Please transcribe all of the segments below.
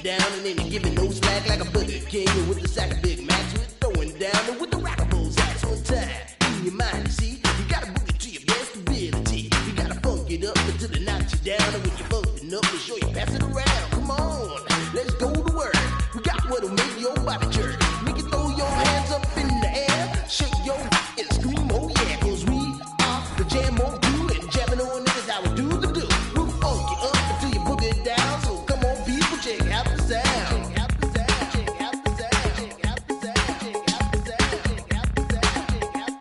down and ain't giving no slack like a Burger King with the sack of Big Macs. We're throwing down and with the rockables ass on time. In your mind, you see, you gotta book it to your best ability. You gotta funk it up until it knocks you down, and when you're bumping up, make sure you pass it around. Come on, let's go to work. We got what'll make your body jerk. Make you throw your hands up in the air, shake your and scream, oh yeah, 'cause we are the jam on you, and jamming on it is how we do the do. We'll funk you up until you book it down. So come on, people, check out the sound. Check out the sound. Check out the sound. Check out the sound. Check out the sound. Check out the sound. Check out.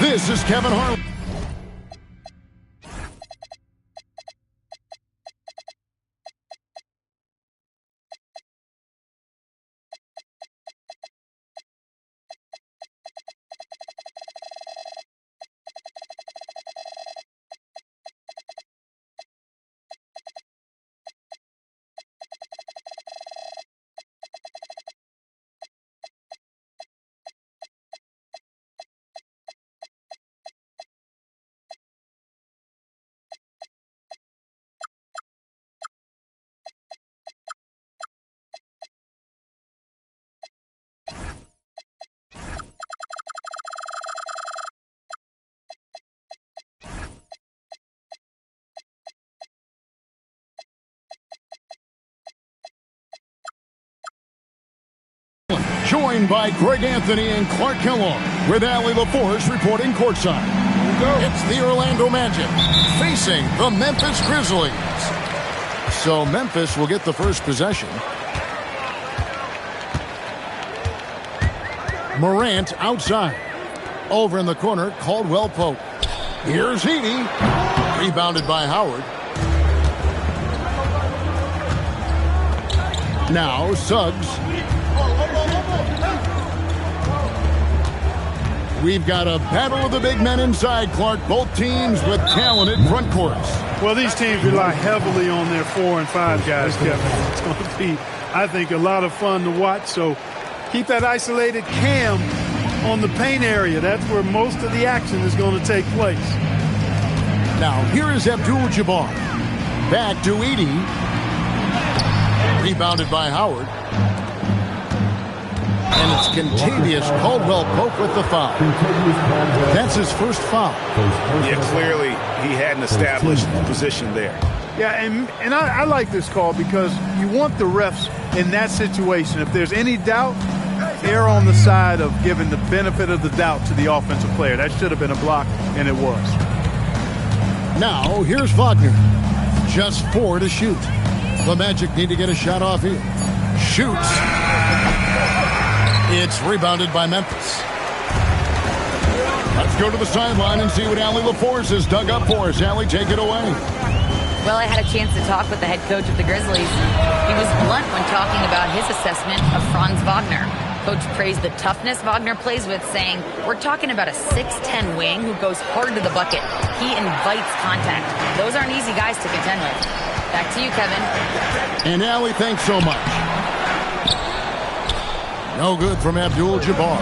This is Kevin Harlan. Joined by Greg Anthony and Clark Kellogg, with Allie LaForce reporting courtside. It's the Orlando Magic facing the Memphis Grizzlies. So Memphis will get the first possession. Morant outside. Over in the corner, Caldwell Pope. Here's Edey. Rebounded by Howard. Now Suggs. We've got a battle of the big men inside, Clark. Both teams with talented front courts. Well, these teams rely heavily on their 4 and 5 guys, Kevin. It's going to be, I think, a lot of fun to watch. So keep that isolated Cam on the paint area. That's where most of the action is going to take place. Now, here is Abdul-Jabbar. Back to Edey. Rebounded by Howard. And it's Kentavious Caldwell-Pope with the foul. That's his first foul. Yeah, clearly he hadn't established position there. Yeah, and I like this call because you want the refs in that situation. If there's any doubt, err on the side of giving the benefit of the doubt to the offensive player. That should have been a block, and it was. Now, here's Wagner. Just 4 to shoot. The Magic need to get a shot off here. Shoots. It's rebounded by Memphis. Let's go to the sideline and see what Allie LaForce has dug up for us. Allie, take it away. Well, I had a chance to talk with the head coach of the Grizzlies. He was blunt when talking about his assessment of Franz Wagner. Coach praised the toughness Wagner plays with, saying, we're talking about a 6'10 wing who goes hard to the bucket. He invites contact. Those aren't easy guys to contend with. Back to you, Kevin. And Allie, thanks so much. No good from Abdul-Jabbar.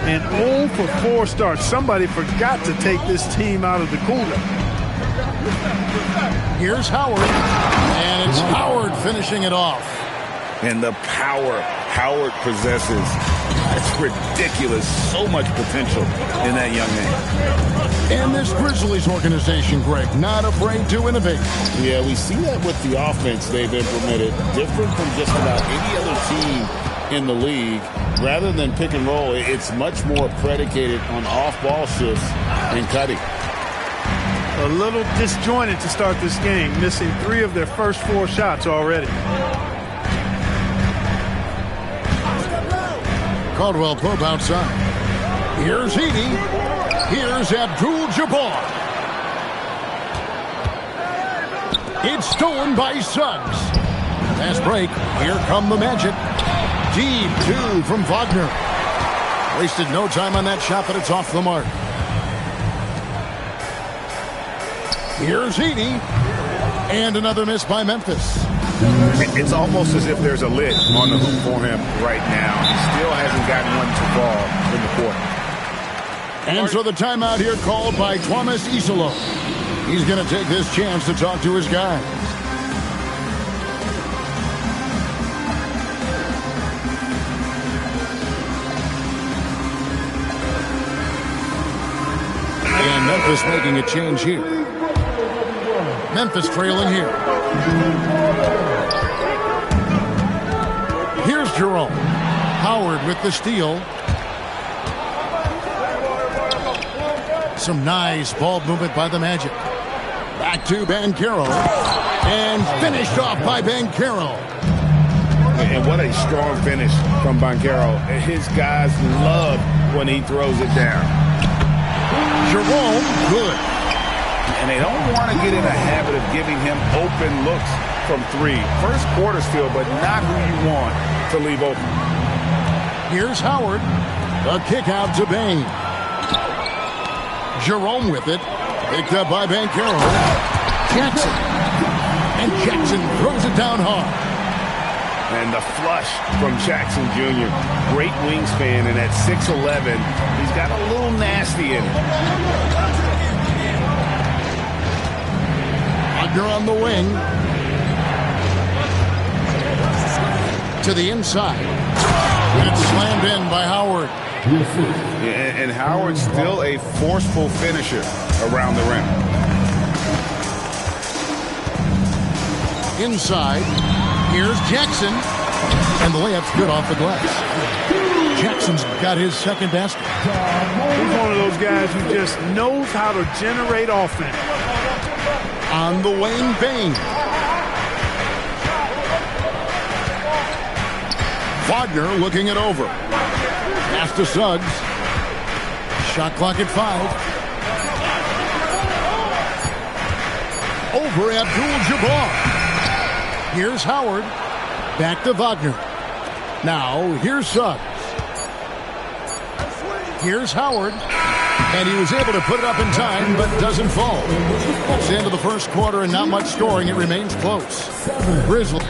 And 0 for 4 starts. Somebody forgot to take this team out of the cooler. Here's Howard. And it's Howard finishing it off. And the power Howard possesses, it's ridiculous. So much potential in that young man. And this Grizzlies organization, Greg, not afraid to innovate. Yeah, we see that with the offense they've implemented. Different from just about any other team in the league. Rather than pick and roll, it's much more predicated on off-ball shifts and cutting. A little disjointed to start this game, missing 3 of their first 4 shots already. Caldwell Pope outside. Here's Edey. Here's Abdul-Jabbar. It's stolen by Suggs. Fast break. Here come the Magic. Deep 2 from Wagner. Wasted no time on that shot, but it's off the mark. Here's Edey. And another miss by Memphis. It's almost as if there's a lid on the hoop for him right now. He still hasn't gotten one to fall in the quarter. And so the timeout here called by Thomas Isolo. He's going to take this chance to talk to his guys. And Memphis making a change here. Memphis trailing here. Here's Jerome. Howard with the steal. Some nice ball movement by the Magic. Back to Banchero. And finished off by Banchero. And what a strong finish from Banchero. His guys love when he throws it down. Jerome, good. And they don't want to get in a habit of giving him open looks from three. First quarter still, but not who you want to leave open. Here's Howard. A kick out to Bain. Jerome with it. Picked up by Banchero. Jackson. And Jackson throws it down hard. And the flush from Jackson Jr. Great wingspan, and at 6'11", he's got a little nasty in it. Wagner on the wing. To the inside. And it's slammed in by Howard. And Howard's still a forceful finisher around the rim. Inside. Here's Jackson. And the layup's good off the glass. Jackson's got his second basket. He's one of those guys who just knows how to generate offense. On the wing, Bain. Wagner looking it over. Pass to Suggs. Shot clock at 5. Over Abdul-Jabbar. Here's Howard. Back to Wagner. Now, here's Suggs. Here's Howard. And he was able to put it up in time, but doesn't fall. It's the end of the first quarter and not much scoring. It remains close. Grizzlies.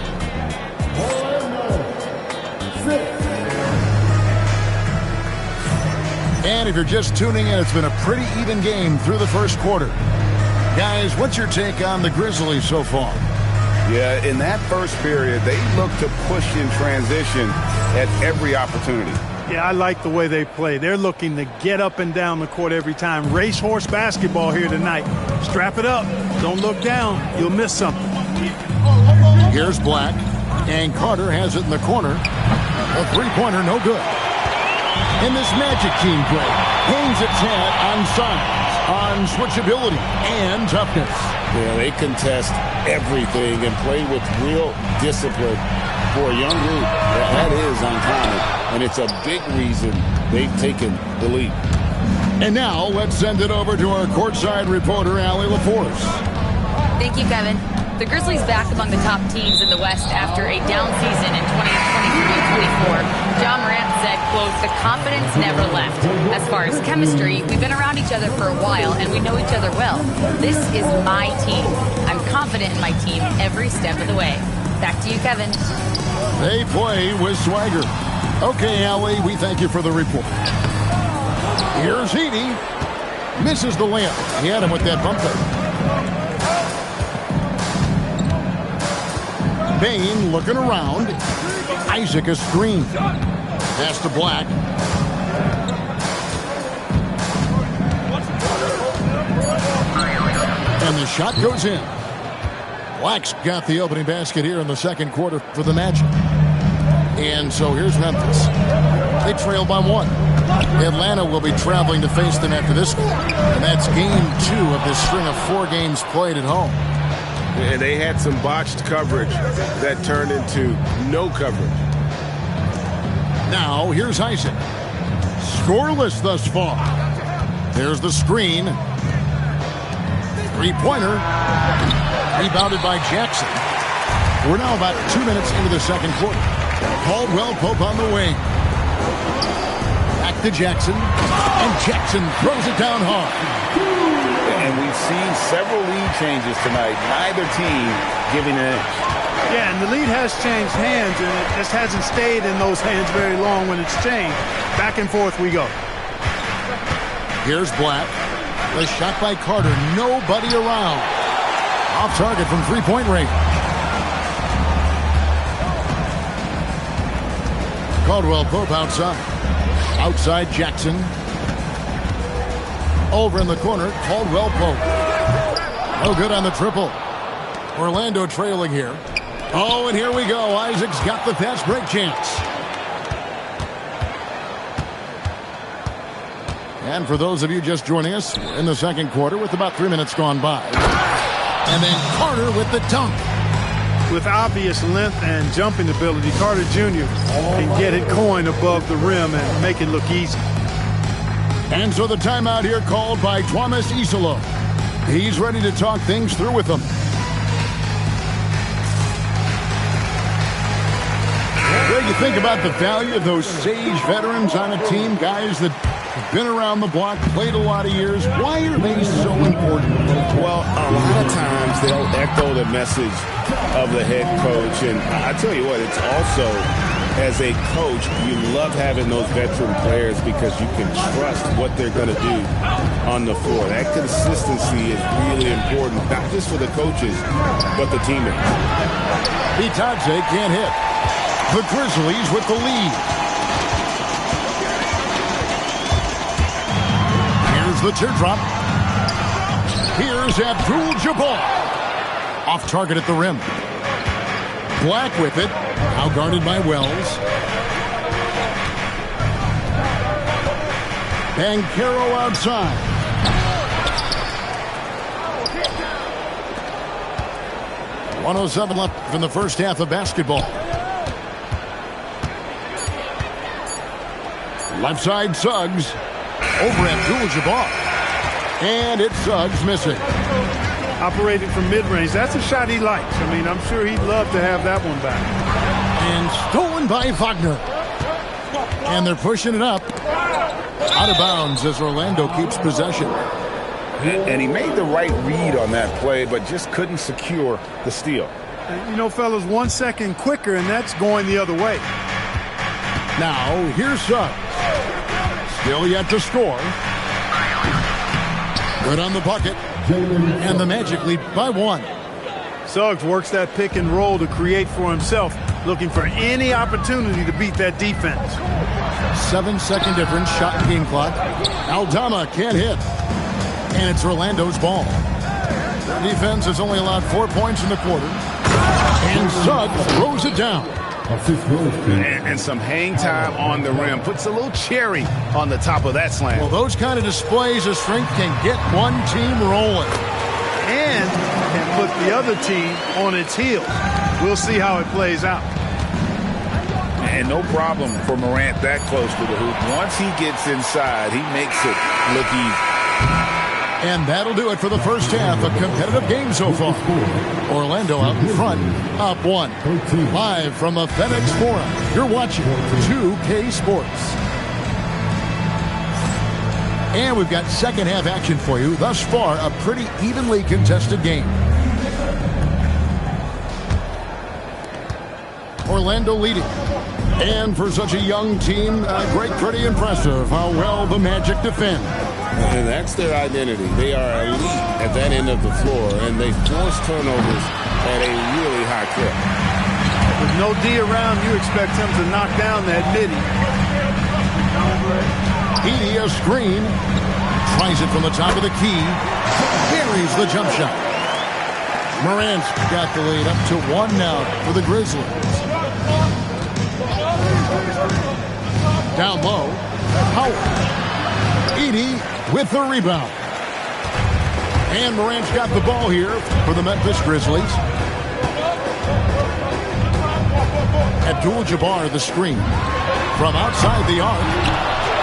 And if you're just tuning in, it's been a pretty even game through the first quarter. Guys, what's your take on the Grizzlies so far? Yeah, in that first period, they looked to push in transition at every opportunity. Yeah, I like the way they play. They're looking to get up and down the court every time. Racehorse basketball here tonight. Strap it up. Don't look down. You'll miss something. Here's Black. And Carter has it in the corner. A three-pointer, no good. And this Magic team play hangs its hat on size, on switchability, and toughness. Yeah, they contest everything and play with real discipline. For a young group, that is uncommon, and it's a big reason they've taken the lead. And now, let's send it over to our courtside reporter, Allie LaForce. Thank you, Kevin. The Grizzlies back among the top teams in the West after a down season in 2023-24. John Morant said, quote, "The confidence never left. As far as chemistry, we've been around each other for a while and we know each other well. This is my team. I'm confident in my team every step of the way." Back to you, Kevin. They play with swagger. Okay, Allie, we thank you for the report. Here's Edey. Misses the layup. He had him with that bumper. Bain looking around. Isaac a screen. Pass to Black. And the shot goes in. Black's got the opening basket here in the second quarter for the Magic. And so here's Memphis. They trail by 1. Atlanta will be traveling to face them after this one. And that's game 2 of this string of 4 games played at home. And they had some botched coverage that turned into no coverage. Now, here's Isaac. Scoreless thus far. There's the screen. Three-pointer. Rebounded by Jackson. We're now about 2 minutes into the second quarter. Caldwell Pope on the wing. Back to Jackson. And Jackson throws it down hard. And we've seen several lead changes tonight. Neither team giving an inch. Yeah, and the lead has changed hands, and it just hasn't stayed in those hands very long when it's changed. Back and forth we go. Here's Black. The shot by Carter. Nobody around. Off target from three-point range. Caldwell Pope outside. Outside Jackson. Over in the corner, Caldwell Pope. No good on the triple. Orlando trailing here. Oh, and here we go. Isaac's got the fast break chance. And for those of you just joining us, we're in the second quarter with about 3 minutes gone by. And then Carter with the dunk. With obvious length and jumping ability, Carter Jr. can get it going above the rim and make it look easy. And so the timeout here called by Thomas Isola. He's ready to talk things through with them. What do you think about the value of those sage veterans on a team, guys that have been around the block, played a lot of years? Why are they so important? Well, a lot of times they'll echo the message of the head coach. And I tell you what, it's also, as a coach, you love having those veteran players because you can trust what they're going to do on the floor. That consistency is really important, not just for the coaches, but the teammates. Bitadze can't hit. The Grizzlies with the lead. Here's the teardrop. Here's Abdul-Jabbar. Off target at the rim. Black with it. Now guarded by Wells. Banchero outside. .107 left in the first half of basketball. Left side Suggs. Over Abdul-Jabbar. And it's Suggs missing. Operating from mid-range. That's a shot he likes. I mean, I'm sure he'd love to have that one back. And stolen by Wagner. And they're pushing it up. Out of bounds as Orlando keeps possession. And he made the right read on that play, but just couldn't secure the steal. You know, fellas, 1 second quicker, and that's going the other way. Now, here's Suggs. Still yet to score. Good on the bucket. And the Magic lead by 1. Suggs works that pick and roll to create for himself, looking for any opportunity to beat that defense. 7-second difference, shot and game clock. Aldama can't hit. And it's Orlando's ball. The defense has only allowed 4 points in the quarter. And Suggs throws it down. And some hang time on the rim. Puts a little cherry on the top of that slam. Well, those kind of displays of strength can get one team rolling. And can put the other team on its heels. We'll see how it plays out. And no problem for Morant that close to the hoop. Once he gets inside, he makes it look easy. And that'll do it for the first half. A competitive game so far. Orlando out in front, up 1. Live from the FedEx Forum, you're watching 2K Sports. And we've got second half action for you. Thus far, a pretty evenly contested game. Orlando leading. And for such a young team, pretty impressive how well the Magic defend. And that's their identity. They are elite at that end of the floor, and they force turnovers at a really high clip. With no D around, you expect him to knock down that midi. Edey a screen. Tries it from the top of the key. Buries the jump shot. Morant's got the lead up to 1 now for the Grizzlies. Down low. Howard. Edey with the rebound. And Morant's got the ball here for the Memphis Grizzlies. Abdul-Jabbar the screen. From outside the arc.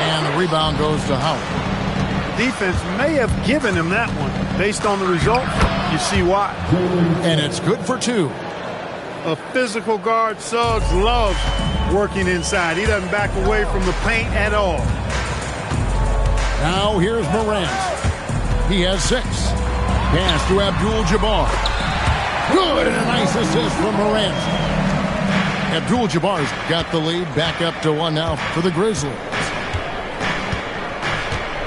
And the rebound goes to Howard. Defense may have given him that one. Based on the result, you see why. And it's good for 2. A physical guard, Suggs loves working inside. He doesn't back away from the paint at all. Now here's Morant. He has 6. Pass to Abdul-Jabbar. Good, and a nice assist from Morant. Abdul-Jabbar's got the lead back up to 1 now for the Grizzlies.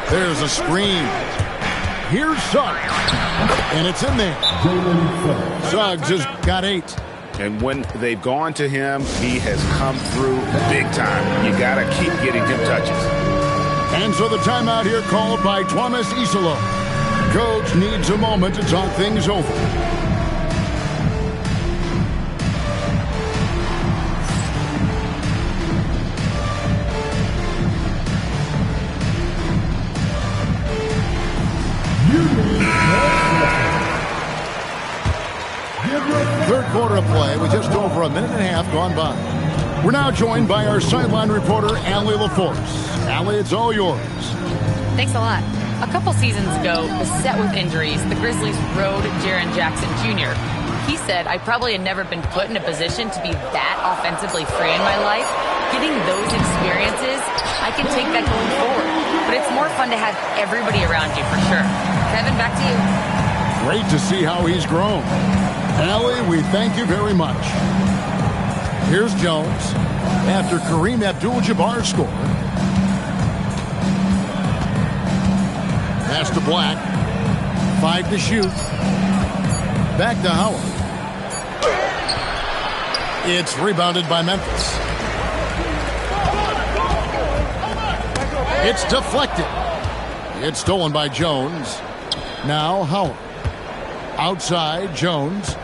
There's a screen. Here's Suggs. And it's in there. Suggs has got 8. And when they've gone to him, he has come through big time. You got to keep getting him touches. And so the timeout here called by Thomas Isolo. Coach needs a moment to talk things over. Third quarter of play with just over a minute and a half gone by. We're now joined by our sideline reporter, Allie LaForce. Allie, it's all yours. Thanks a lot. A couple seasons ago, beset with injuries, the Grizzlies rode Jaren Jackson Jr. He said, I probably had never been put in a position to be that offensively free in my life. Getting those experiences, I can take that going forward. But it's more fun to have everybody around you, for sure. Kevin, back to you. Great to see how he's grown. Allie, we thank you very much. Here's Jones after Kareem Abdul-Jabbar scored. Pass to Black. 5 to shoot. Back to Howard. It's rebounded by Memphis. It's deflected. It's stolen by Jones. Now Howard. Outside, Jones.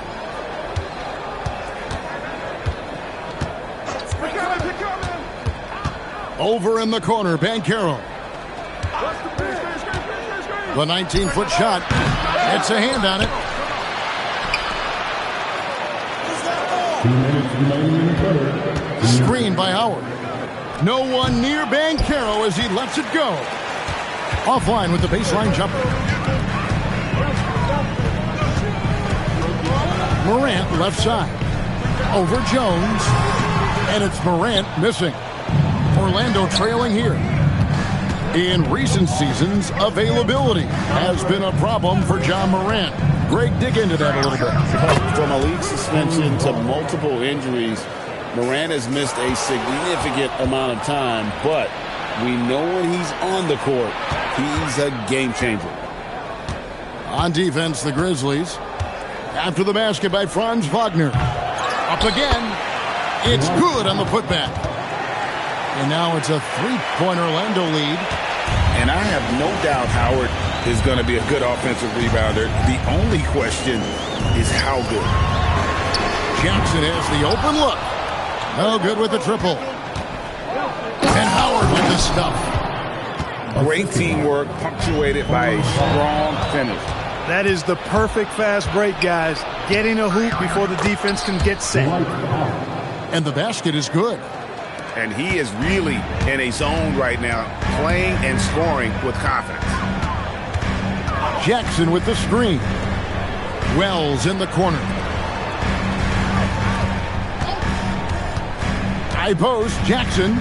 Over in the corner, Banchero. The 19-foot shot. It's a hand on it. 2 minutes remaining in the quarter. Screen by Howard. No one near Banchero as he lets it go. Offline with the baseline jumper. Morant left side. Over Jones. And it's Morant missing. Orlando trailing here. In recent seasons, availability has been a problem for Ja Morant. Greg, dig into that a little bit. From a league suspension to multiple injuries, Morant has missed a significant amount of time, but we know when he's on the court, he's a game changer. On defense, the Grizzlies. After the basket by Franz Wagner. Up again. It's good on the putback. And now it's a 3-point Orlando lead. And I have no doubt Howard is going to be a good offensive rebounder. The only question is how good. Jackson has the open look. No good with the triple. And Howard with the stuff. Great teamwork punctuated by a strong finish. That is the perfect fast break, guys. Getting a hoop before the defense can get set. And the basket is good. And he is really in a zone right now, playing and scoring with confidence. Jackson with the screen. Wells in the corner. High post, Jackson.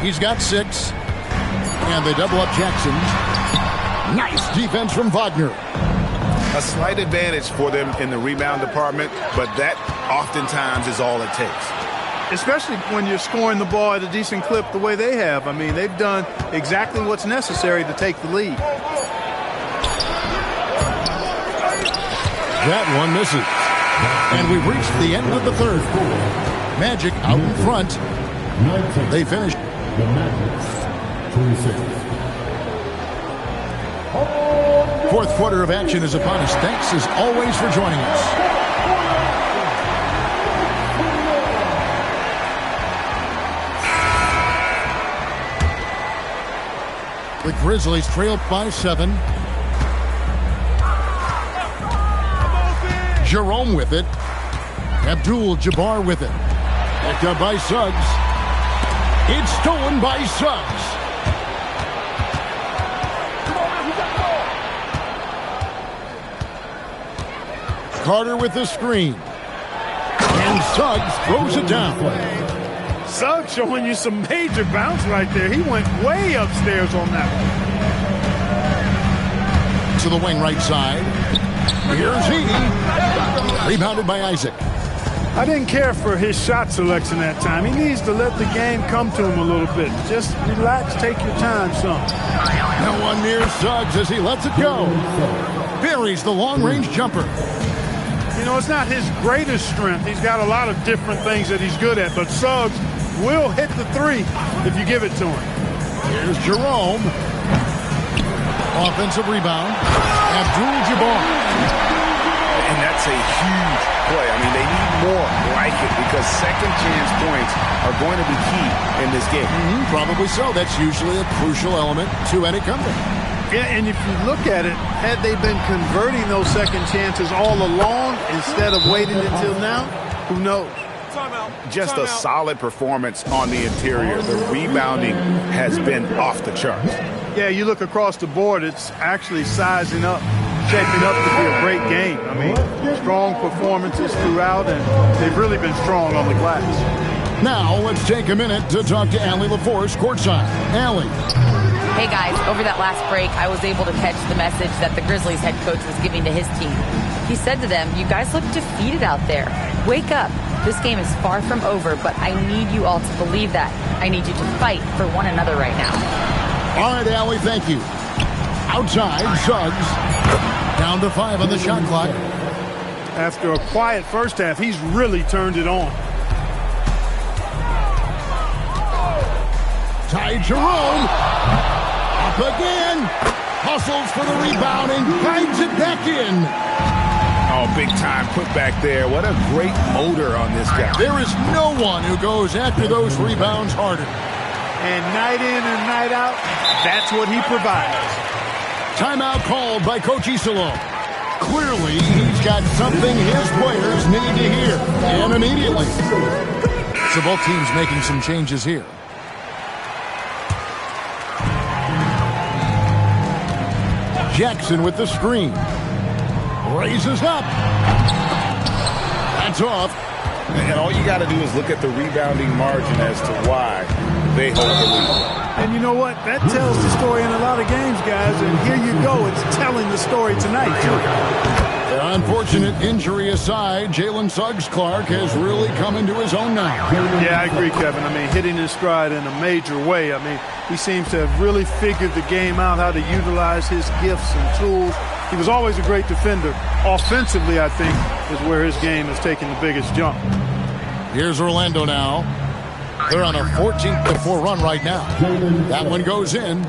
He's got 6. And they double up Jackson. Nice defense from Wagner. A slight advantage for them in the rebound department, but that oftentimes is all it takes. Especially when you're scoring the ball at a decent clip the way they have. I mean, they've done exactly what's necessary to take the lead. That one misses. And we've reached the end of the third. Magic out in front. They finished. The Magic, 26. Fourth quarter of action is upon us. Thanks as always for joining us. The Grizzlies trailed by 7. Jerome with it. Abdul-Jabbar with it. Picked up by Suggs. It's stolen by Suggs. Carter with the screen. And Suggs throws it down. Suggs showing you some major bounce right there. He went way upstairs on that to the wing right side. Here's Edey. Rebounded by Isaac. I didn't care for his shot selection that time. He needs to let the game come to him a little bit. Just relax, take your time some. No one near Suggs as he lets it go. Buries the long-range jumper. You know, it's not his greatest strength. He's got a lot of different things that he's good at, but Suggs will hit the three if you give it to him. Here's Jerome. Offensive rebound. Abdul-Jabbar. And that's a huge play. I mean, they need more like it because second chance points are going to be key in this game. Probably so. That's usually a crucial element to any comeback. Yeah, and if you look at it, had they been converting those second chances all along instead of waiting until now, who knows? Just a solid performance on the interior. The rebounding has been off the charts. Yeah, you look across the board, it's actually sizing up, shaping up to be a great game. I mean, strong performances throughout, and they've really been strong on the glass. Now, let's take a minute to talk to Allie LaForce courtside. Allie. Hey guys, over that last break, I was able to catch the message that the Grizzlies head coach was giving to his team. He said to them, "You guys look defeated out there. Wake up. This game is far from over, but I need you all to believe that. I need you to fight for one another right now." All right, Allie, thank you. Outside, Suggs. Down to 5 on the shot clock. After a quiet first half, he's really turned it on. Ty Jerome. Up again. Hustles for the rebound and guides it back in. Oh, big time put back there. What a great motor on this guy. There is no one who goes after those rebounds harder. And night in and night out, that's what he provides. Timeout called by Coach Isolo. Clearly, he's got something his players need to hear, and immediately. So both teams making some changes here. Jackson with the screen. Raises up. That's off. And all you got to do is look at the rebounding margin as to why they hold the lead. And you know what? That tells the story in a lot of games, guys. And here you go. It's telling the story tonight, too. Unfortunate injury aside, Jalen Suggs-Clark has really come into his own now. Yeah, I agree, Kevin. I mean, hitting his stride in a major way. I mean, he seems to have really figured the game out, how to utilize his gifts and tools. He was always a great defender. Offensively, I think, is where his game has taken the biggest jump. Here's Orlando now. They're on a 14-4 run right now. That one goes in.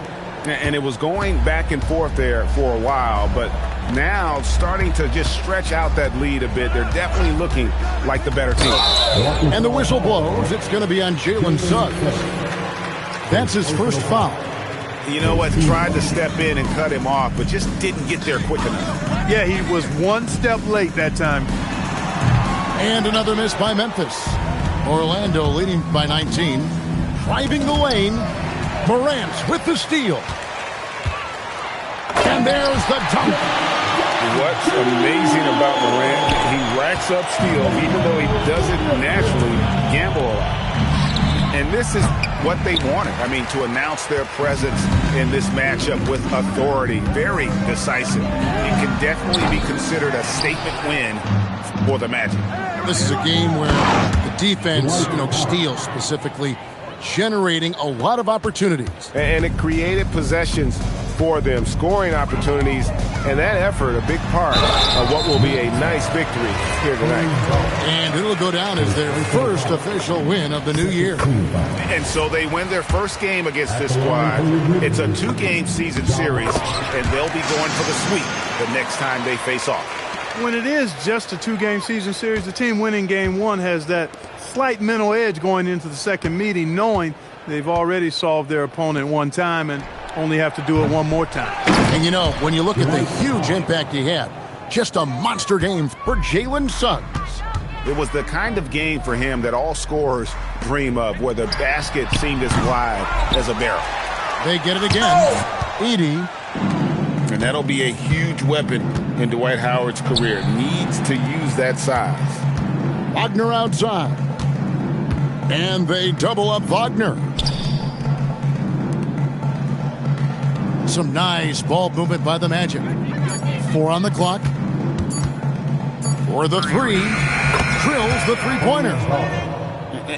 And it was going back and forth there for a while, but now starting to just stretch out that lead a bit. They're definitely looking like the better team. And the whistle blows. It's going to be on Jalen Suggs. That's his first foul. You know what? Tried to step in and cut him off, but just didn't get there quick enough. Yeah, he was one step late that time. And another miss by Memphis. Orlando leading by 19. Driving the lane. Morant with the steal. And there's the dunk. What's amazing about Morant, he racks up steals even though he doesn't naturally gamble a lot. And this is what they wanted. I mean, to announce their presence in this matchup with authority. Very decisive. It can definitely be considered a statement win for the Magic. This is a game where the defense, steals specifically, generating a lot of opportunities. And it created possessions for them, scoring opportunities, and that effort a big part of what will be a nice victory here tonight. And it'll go down as their first official win of the new year. And so they win their first game against this squad. It's a 2-game season series, and they'll be going for the sweep the next time they face off. When it is just a 2-game season series, the team winning game one has that slight mental edge going into the second meeting, knowing they've already solved their opponent one time and only have to do it one more time. And when you look at the huge impact he had, just a monster game for Jalen Suggs. It was the kind of game for him that all scorers dream of, where the basket seemed as wide as a barrel. They get it again. Edey. And that'll be a huge weapon in Dwight Howard's career. Needs to use that size. Wagner outside. And they double up Wagner. Some nice ball movement by the Magic. 4 on the clock. For the 3, drills the three-pointer.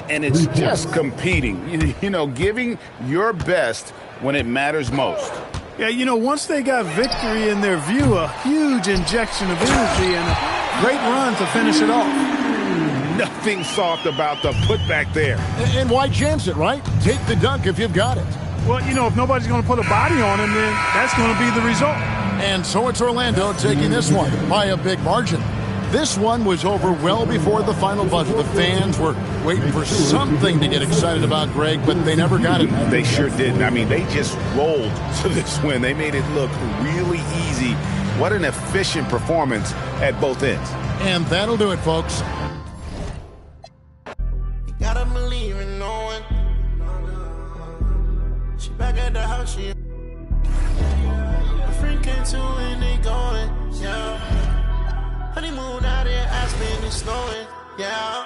And it's just competing, you know, giving your best when it matters most. Yeah, you know, once they got victory in their view, a huge injection of energy and a great run to finish it off. Nothing soft about the putback there. And why chance it, right? Take the dunk if you've got it. Well, you know, if nobody's going to put a body on him, then that's going to be the result. And so it's Orlando taking this one by a big margin. This one was over well before the final buzzer. The fans were waiting for something to get excited about, Greg, but they never got it. They sure didn't. I mean, they just rolled to this win. They made it look really easy. What an efficient performance at both ends. And that'll do it, folks. You gotta believe in no one. She back at the house, she a friend came to and they going, yeah. Honeymoon out there, Aspen is snowing, yeah.